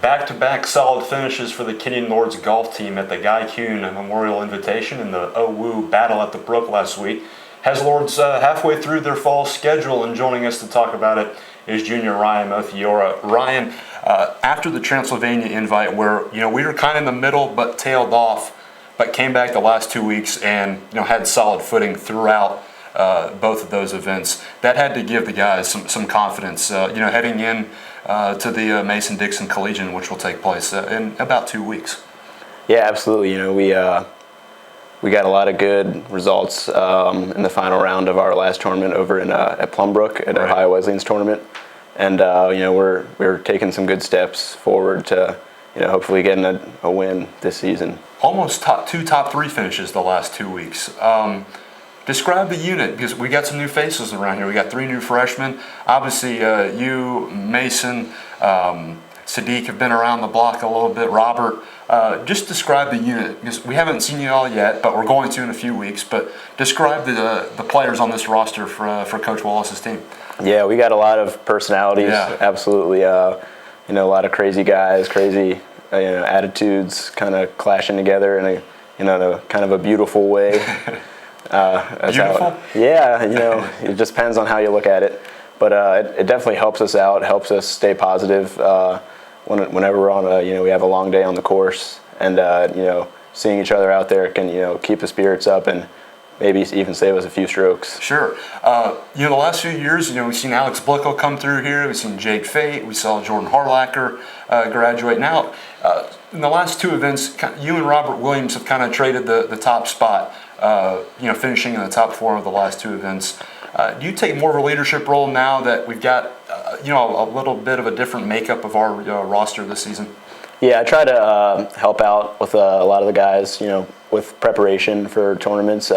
back-to-back solid finishes for the Kenyon Lords golf team at the Guy Kuhn Memorial Invitation and the OWU Battle at the Brook last week. Has Lords halfway through their fall schedule, and joining us to talk about it is junior Ryan Muthiora. Ryan, after the Transylvania invite, where we were kind of in the middle but tailed off, but came back the last 2 weeks and had solid footing throughout both of those events. That had to give the guys some confidence, heading in to the Mason-Dixon Collegiate, which will take place in about 2 weeks. Yeah, absolutely. We got a lot of good results in the final round of our last tournament over at Plumbrook at Ohio Wesleyan's tournament, and we're taking some good steps forward to hopefully getting a win this season. Almost top 3 finishes the last 2 weeks. Describe the unit, because we got some new faces around here. We got 3 new freshmen. Obviously, you, Mason, Sadiq have been around the block a little bit. Robert, just describe the unit, because we haven't seen you all yet, but we're going to in a few weeks. But describe the players on this roster for Coach Wallace's team. Yeah, we got a lot of personalities. Yeah. Absolutely. A lot of crazy guys, crazy attitudes, kind of clashing together in a kind of a beautiful way. Beautiful? It just depends on how you look at it. But it definitely helps us out, helps us stay positive whenever we're on we have a long day on the course, and seeing each other out there can keep the spirits up and maybe even save us a few strokes. Sure. The last few years, we've seen Alex Blickel come through here. We've seen Jake Fate. We saw Jordan Harlacher graduate. Now, in the last 2 events, you and Robert Williams have kind of traded the top spot, finishing in the top 4 of the last 2 events. Do you take more of a leadership role now that we've got, a little bit of a different makeup of our roster this season? Yeah, I try to help out with a lot of the guys, with preparation for tournaments.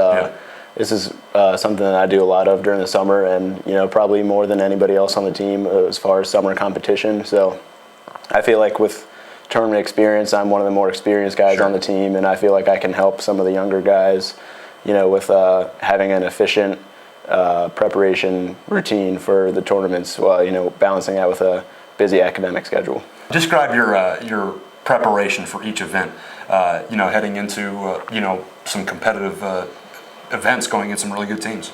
This is something that I do a lot of during the summer, and probably more than anybody else on the team as far as summer competition. So I feel like with tournament experience, I'm one of the more experienced guys on the team, and I feel like I can help some of the younger guys, with having an efficient preparation routine for the tournaments while balancing that with a busy academic schedule. Describe your preparation for each event. Heading into some competitive events, going against some really good teams.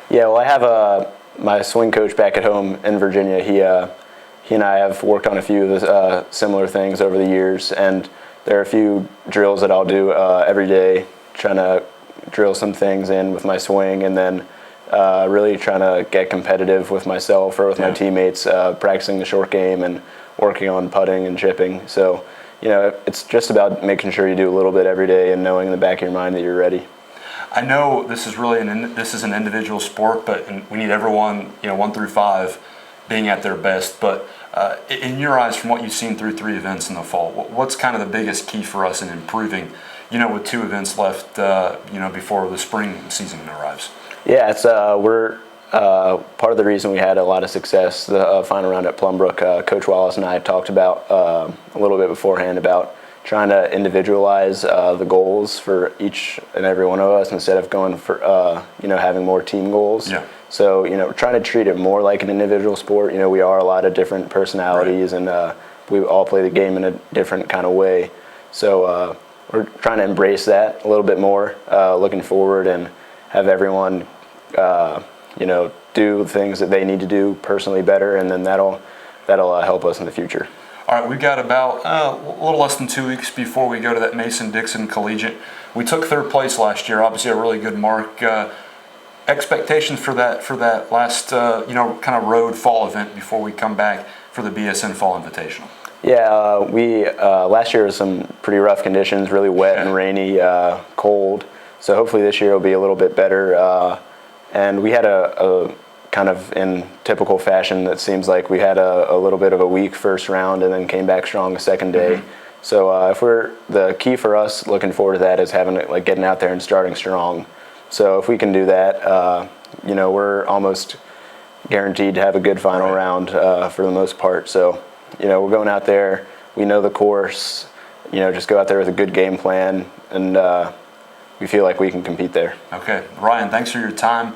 Yeah, well, I have my swing coach back at home in Virginia. He and I have worked on a few of the similar things over the years, and there are a few drills that I'll do every day, trying to drill some things in with my swing, and then really trying to get competitive with myself or with my teammates, practicing the short game and working on putting and chipping. So, it's just about making sure you do a little bit every day and knowing in the back of your mind that you're ready. I know this is really an individual sport, but we need everyone, 1 through 5, being at their best. But in your eyes, from what you've seen through 3 events in the fall, what's kind of the biggest key for us in improving, with 2 events left, before the spring season arrives? Yeah, it's we're part of the reason we had a lot of success the final round at Plumbrook. Coach Wallace and I talked about a little bit beforehand about trying to individualize the goals for each and every one of us instead of going for having more team goals. Yeah. So trying to treat it more like an individual sport. We are a lot of different personalities, and we all play the game in a different kind of way. So we're trying to embrace that a little bit more, looking forward, and have everyone do things that they need to do personally better, and then that'll help us in the future. All right, we've got about a little less than 2 weeks before we go to that Mason-Dixon Collegiate. We took 3rd place last year, obviously a really good mark. Expectations for that last kind of road fall event before we come back for the BSN Fall Invitational. Yeah, we last year was some pretty rough conditions, really wet and rainy, cold. So hopefully this year will be a little bit better. And we had a kind of in typical fashion, that seems like we had a little bit of a weak first round and then came back strong the second day. Mm-hmm. So the key for us looking forward to that is getting out there and starting strong. So if we can do that, we're almost guaranteed to have a good final round for the most part. So, we're going out there, we know the course, just go out there with a good game plan, and we feel like we can compete there. Okay. Ryan, thanks for your time.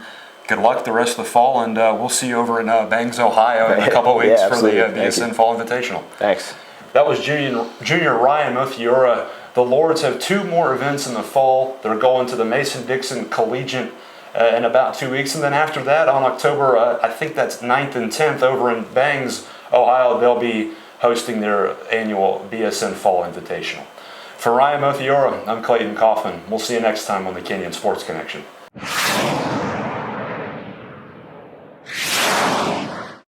Good luck the rest of the fall, and we'll see you over in Bangs, Ohio in a couple of weeks for the BSN Fall Invitational. Thanks. That was junior Ryan Muthiora. The Lords have 2 more events in the fall. They're going to the Mason-Dixon Collegiate in about 2 weeks. And then after that, on October, I think that's 9th and 10th over in Bangs, Ohio, they'll be hosting their annual BSN Fall Invitational. For Ryan Muthiora, I'm Clayton Kaufman. We'll see you next time on the Kenyon Sports Connection.